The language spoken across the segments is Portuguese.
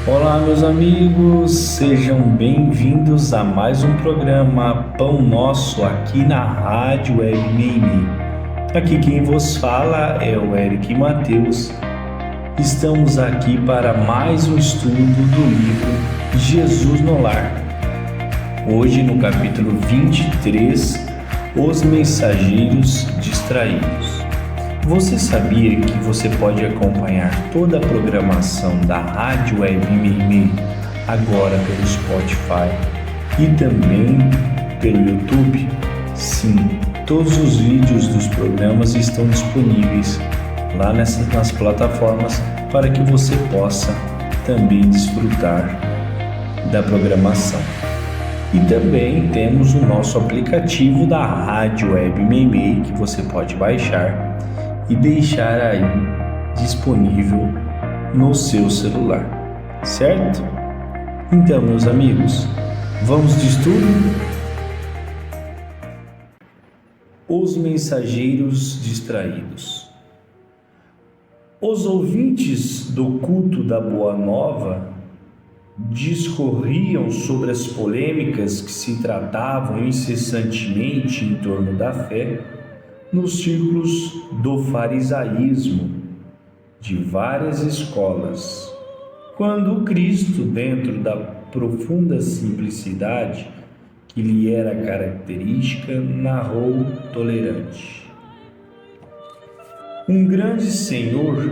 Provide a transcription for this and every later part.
Olá, meus amigos, sejam bem-vindos a mais um programa Pão Nosso aqui na Rádio Web Mimi. Aqui quem vos fala é o Eric Mateus. Estamos aqui para mais um estudo do livro Jesus no Lar. Hoje, no capítulo 23, Os Mensageiros Distraídos. Você sabia que você pode acompanhar toda a programação da Rádio Web Mimi agora pelo Spotify e também pelo YouTube? Sim, todos os vídeos dos programas estão disponíveis lá nas plataformas para que você possa também desfrutar da programação. E também temos o nosso aplicativo da Rádio Web Mimi que você pode baixar e deixar aí disponível no seu celular, certo? Então, meus amigos, vamos de estudo? Os mensageiros distraídos. Os ouvintes do culto da Boa Nova discorriam sobre as polêmicas que se tratavam incessantemente em torno da fé nos círculos do farisaísmo de várias escolas, quando Cristo, dentro da profunda simplicidade que lhe era característica, narrou tolerante. Um grande senhor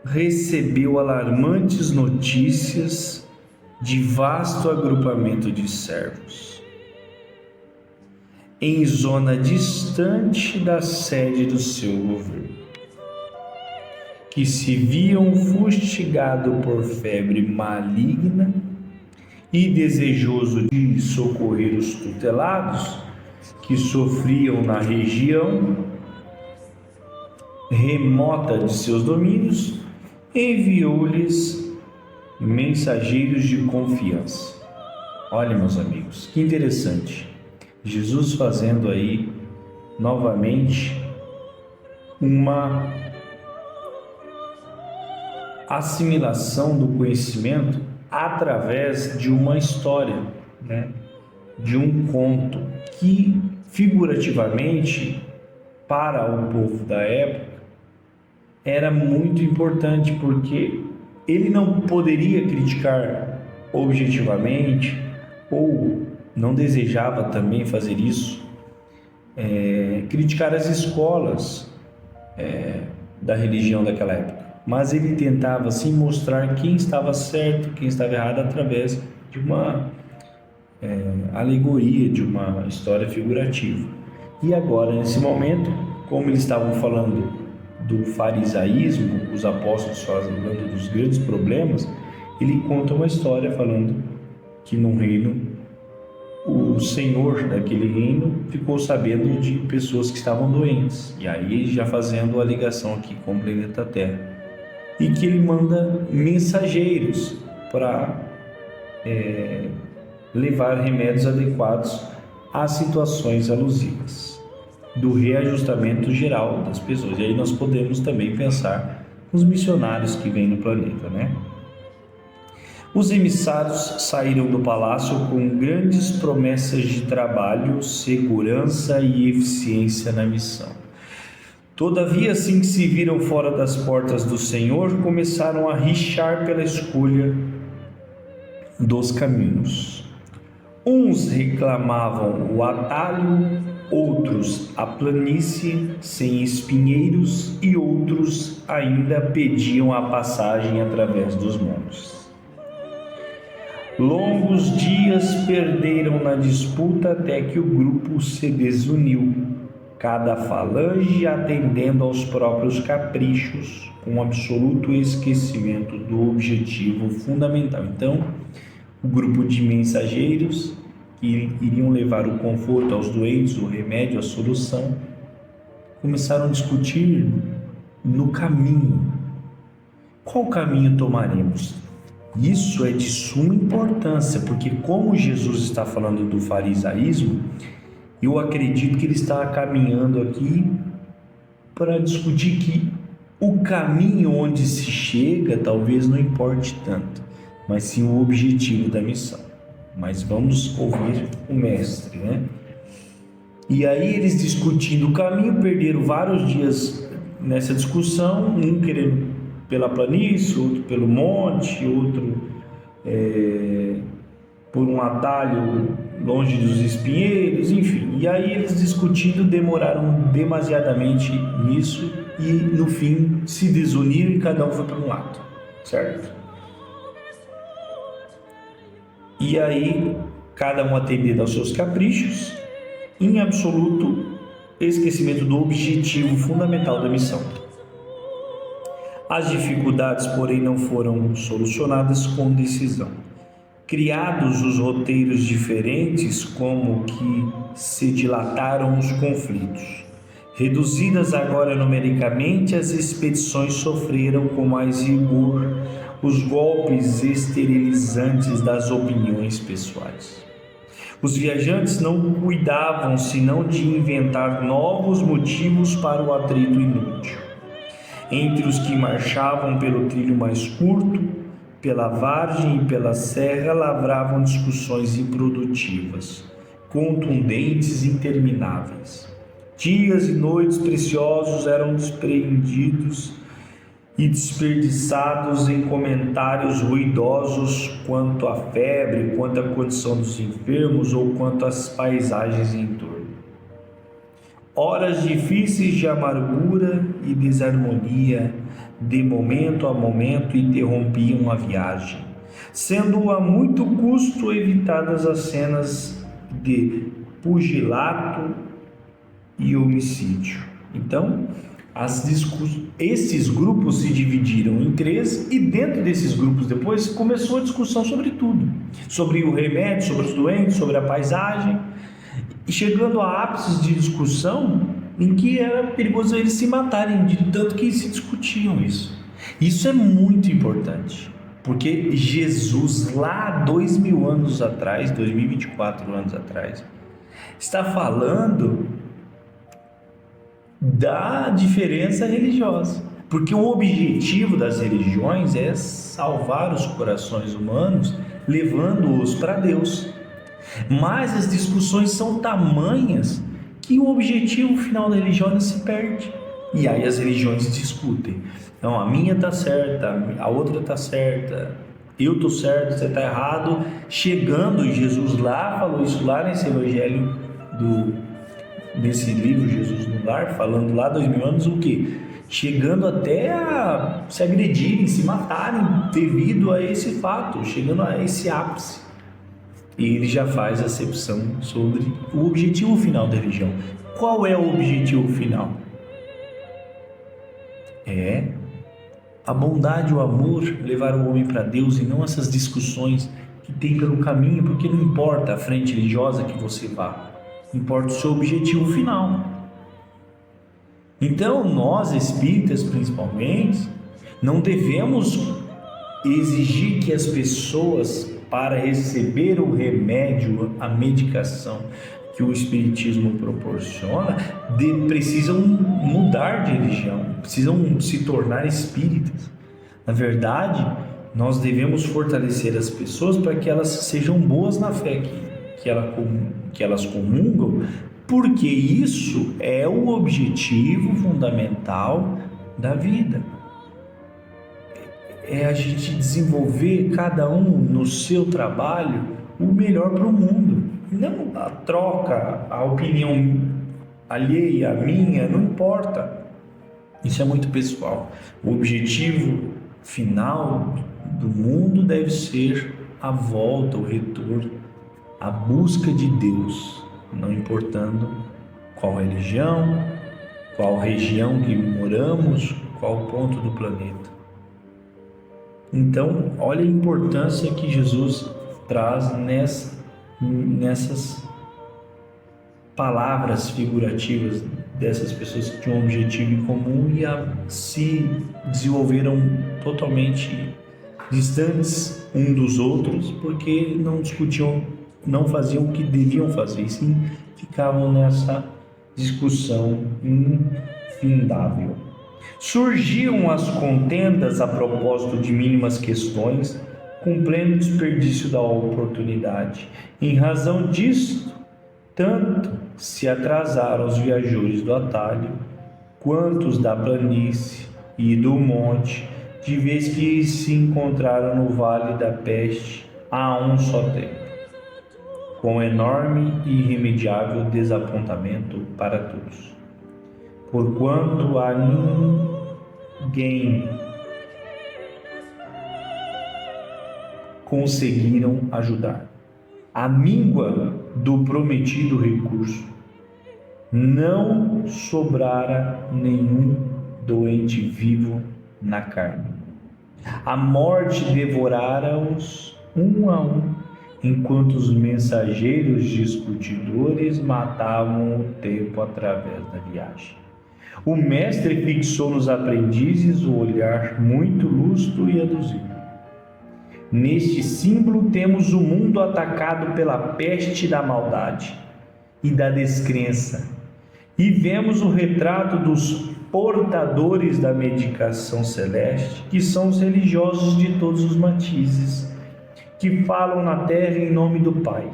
recebeu alarmantes notícias de vasto agrupamento de servos em zona distante da sede do seu governo, que se viam fustigados por febre maligna e desejoso de socorrer os tutelados que sofriam na região remota de seus domínios, enviou-lhes mensageiros de confiança. Olha, meus amigos, que interessante. Jesus fazendo aí novamente uma assimilação do conhecimento através de uma história, de um conto que figurativamente para o povo da época era muito importante, porque ele não poderia criticar objetivamente ou não desejava também fazer isso, criticar as escolas da religião daquela época, mas ele tentava assim mostrar quem estava certo, quem estava errado através de uma alegoria, de uma história figurativa. E agora, nesse momento, como eles estavam falando do farisaísmo, os apóstolos falando dos grandes problemas, ele conta uma história falando que num reino o senhor daquele reino ficou sabendo de pessoas que estavam doentes, e aí já fazendo a ligação aqui com o planeta Terra, e que ele manda mensageiros para levar remédios adequados às situações alusivas do reajustamento geral das pessoas. E aí nós podemos também pensar nos missionários que vêm no planeta, Os emissários saíram do palácio com grandes promessas de trabalho, segurança e eficiência na missão. Todavia, assim que se viram fora das portas do Senhor, começaram a rixar pela escolha dos caminhos. Uns reclamavam o atalho, outros a planície sem espinheiros e outros ainda pediam a passagem através dos montes. Longos dias perderam na disputa até que o grupo se desuniu, cada falange atendendo aos próprios caprichos, com absoluto esquecimento do objetivo fundamental. Então, o grupo de mensageiros que iriam levar o conforto aos doentes, o remédio, a solução, começaram a discutir no caminho. Qual caminho tomaremos? Isso é de suma importância, porque como Jesus está falando do farisaísmo, eu acredito que ele está caminhando aqui para discutir que O caminho onde se chega talvez não importe tanto, mas sim o objetivo da missão. Mas vamos ouvir o mestre, né? E aí eles discutindo o caminho, perderam vários dias nessa discussão, um querendo pela planície, outro pelo monte, outro por um atalho longe dos espinheiros, enfim. E aí eles discutindo demoraram demasiadamente nisso e no fim se desuniram e cada um foi para um lado, certo? E aí cada um atendendo aos seus caprichos, em absoluto esquecimento do objetivo fundamental da missão. As dificuldades, porém, não foram solucionadas com decisão. Criados os roteiros diferentes, como que se dilataram os conflitos. Reduzidas agora numericamente, as expedições sofreram com mais rigor os golpes esterilizantes das opiniões pessoais. Os viajantes não cuidavam senão de inventar novos motivos para o atrito inútil. Entre os que marchavam pelo trilho mais curto, pela vargem e pela serra, lavravam discussões improdutivas, contundentes e intermináveis. Dias e noites preciosos eram despreendidos e desperdiçados em comentários ruidosos quanto à febre, quanto à condição dos enfermos ou quanto às paisagens em torno. Horas difíceis de amargura e desarmonia, de momento a momento, interrompiam a viagem, sendo a muito custo evitadas as cenas de pugilato e homicídio. Então, esses grupos se dividiram em três e dentro desses grupos depois começou a discussão sobre tudo, sobre o remédio, sobre os doentes, sobre a paisagem, e chegando a ápices de discussão em que era perigoso eles se matarem, de tanto que se discutiam isso. Isso é muito importante, porque Jesus lá 2000 anos atrás, 2024 anos atrás, está falando da diferença religiosa, porque o objetivo das religiões é salvar os corações humanos, levando-os para Deus. Mas as discussões são tamanhas que o objetivo final da religião se perde. E aí as religiões discutem. Então, a minha está certa, a outra está certa, eu estou certo, você está errado. Chegando, Jesus lá falou isso lá nesse evangelho desse livro Jesus no Lar, falando lá 2000 anos o quê? Chegando até a se agredirem, se matarem devido a esse fato, chegando a esse ápice. E ele já faz a acepção sobre o objetivo final da religião. Qual é o objetivo final? É a bondade, o amor, levar o homem para Deus e não essas discussões que tem pelo caminho, porque não importa a frente religiosa que você vá, importa o seu objetivo final. Então, nós espíritas principalmente, não devemos exigir que as pessoas, para receber o remédio, a medicação que o Espiritismo proporciona, precisam mudar de religião, precisam se tornar espíritas. Na verdade, nós devemos fortalecer as pessoas para que elas sejam boas na fé que elas comungam, porque isso é o objetivo fundamental da vida. É a gente desenvolver cada um no seu trabalho o melhor para o mundo. Não a troca, a opinião alheia, a minha, não importa. Isso é muito pessoal. O objetivo final do mundo deve ser a volta, o retorno, a busca de Deus, não importando qual religião, qual região que moramos, qual ponto do planeta. Então, olha a importância que Jesus traz nessas palavras figurativas dessas pessoas que tinham um objetivo em comum e se desenvolveram totalmente distantes um dos outros, porque não discutiam, não faziam o que deviam fazer, e sim ficavam nessa discussão infindável. Surgiam as contendas a propósito de mínimas questões, com pleno desperdício da oportunidade. Em razão disto, tanto se atrasaram os viajores do atalho, quanto os da planície e do monte, de vez que se encontraram no vale da peste a um só tempo, com enorme e irremediável desapontamento para todos. Porquanto a ninguém conseguiram ajudar. A míngua do prometido recurso, não sobrara nenhum doente vivo na carne. A morte devorara-os um a um, enquanto os mensageiros discutidores matavam o tempo através da viagem. O mestre fixou nos aprendizes o olhar muito lúcido e aduzido. Neste símbolo temos o mundo atacado pela peste da maldade e da descrença, e vemos o retrato dos portadores da medicação celeste, que são os religiosos de todos os matizes, que falam na terra em nome do Pai.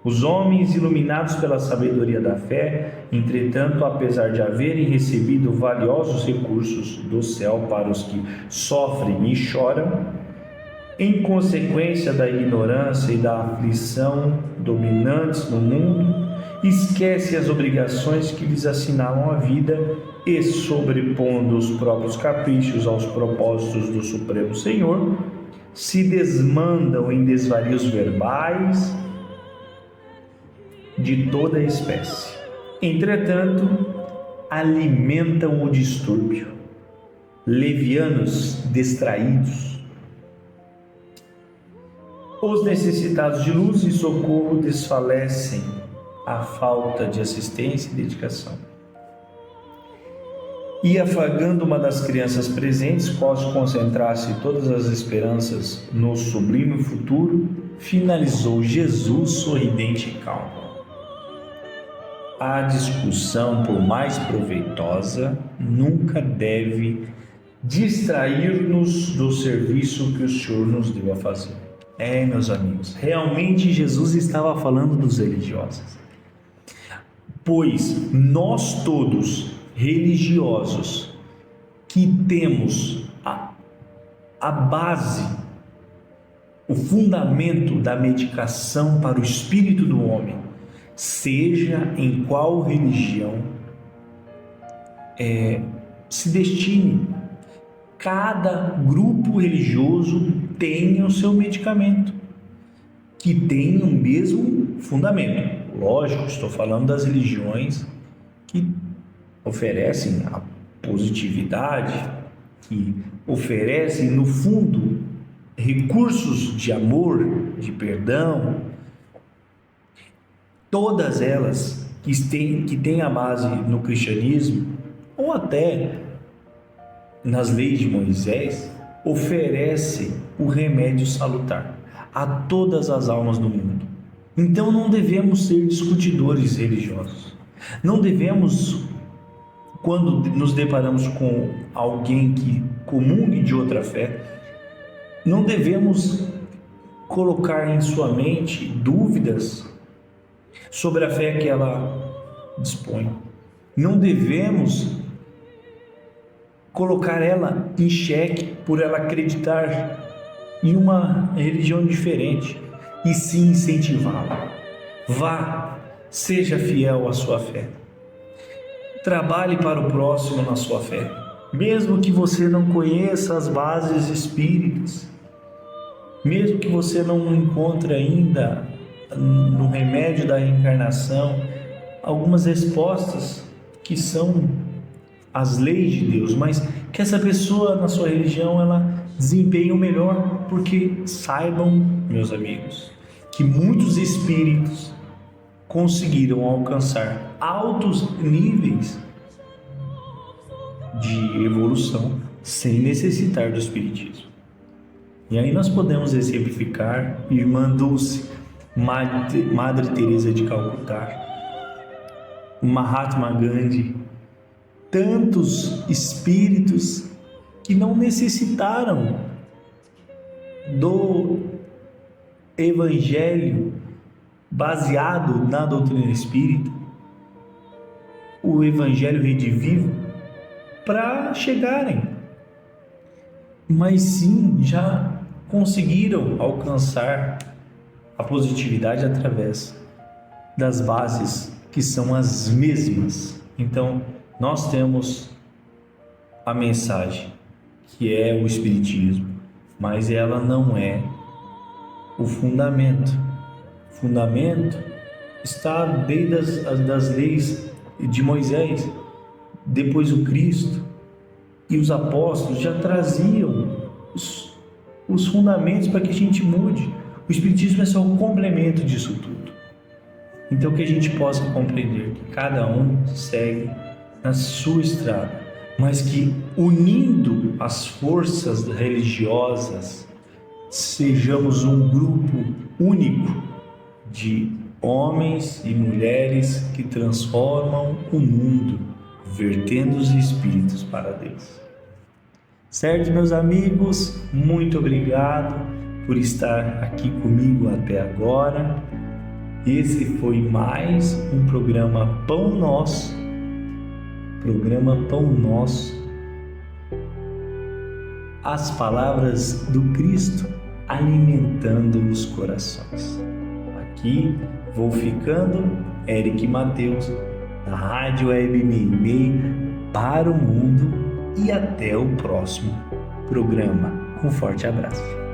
Os homens iluminados pela sabedoria da fé, entretanto, apesar de haverem recebido valiosos recursos do céu para os que sofrem e choram, em consequência da ignorância e da aflição dominantes no mundo, esquecem as obrigações que lhes assinalam a vida e, sobrepondo os próprios caprichos aos propósitos do Supremo Senhor, se desmandam em desvarios verbais de toda a espécie. Entretanto, alimentam o distúrbio, levianos, distraídos. Os necessitados de luz e socorro desfalecem à falta de assistência e dedicação. E afagando uma das crianças presentes, quase concentrasse todas as esperanças no sublime futuro, finalizou Jesus sorridente e calmo. A discussão, por mais proveitosa, nunca deve distrair-nos do serviço que o Senhor nos deu a fazer. Meus amigos, realmente Jesus estava falando dos religiosos. Pois nós todos, religiosos, que temos a base, o fundamento da medicação para o espírito do homem, seja em qual religião se destine, cada grupo religioso tem o seu medicamento, que tem o mesmo fundamento. Lógico, estou falando das religiões que oferecem a positividade, que oferecem, no fundo, recursos de amor, de perdão. Todas elas que têm a base no cristianismo, ou até nas leis de Moisés, oferecem o remédio salutar a todas as almas do mundo. Então não devemos ser discutidores religiosos. Não devemos, quando nos deparamos com alguém que comungue de outra fé, não devemos colocar em sua mente dúvidas sobre a fé que ela dispõe. Não devemos colocar ela em xeque por ela acreditar em uma religião diferente, e sim incentivá-la. Vá, seja fiel à sua fé. Trabalhe para o próximo na sua fé, mesmo que você não conheça as bases espíritas, mesmo que você não encontre ainda no remédio da reencarnação algumas respostas que são as leis de Deus, mas que essa pessoa na sua religião ela desempenhe o melhor, porque saibam, meus amigos, que muitos espíritos conseguiram alcançar altos níveis de evolução sem necessitar do espiritismo. E aí nós podemos exemplificar Irmã Dulce, Madre Teresa de Calcutá, Mahatma Gandhi, tantos espíritos que não necessitaram do evangelho baseado na doutrina espírita, o evangelho redivivo, para chegarem, mas sim já conseguiram alcançar a positividade através das bases que são as mesmas. Então, nós temos a mensagem, que é o Espiritismo, mas ela não é o fundamento. O fundamento está desde das leis de Moisés. Depois o Cristo e os apóstolos já traziam os fundamentos para que a gente mude. O Espiritismo é só um complemento disso tudo. Então, que a gente possa compreender que cada um segue na sua estrada, mas que, unindo as forças religiosas, sejamos um grupo único de homens e mulheres que transformam o mundo, vertendo os espíritos para Deus. Certo, meus amigos? Muito obrigado por estar aqui comigo até agora. Esse foi mais um programa Pão Nosso. Programa Pão Nosso. As palavras do Cristo alimentando os corações. Aqui vou ficando, Eric Mateus, da Rádio Web Meimei para o mundo, e até o próximo programa. Um forte abraço.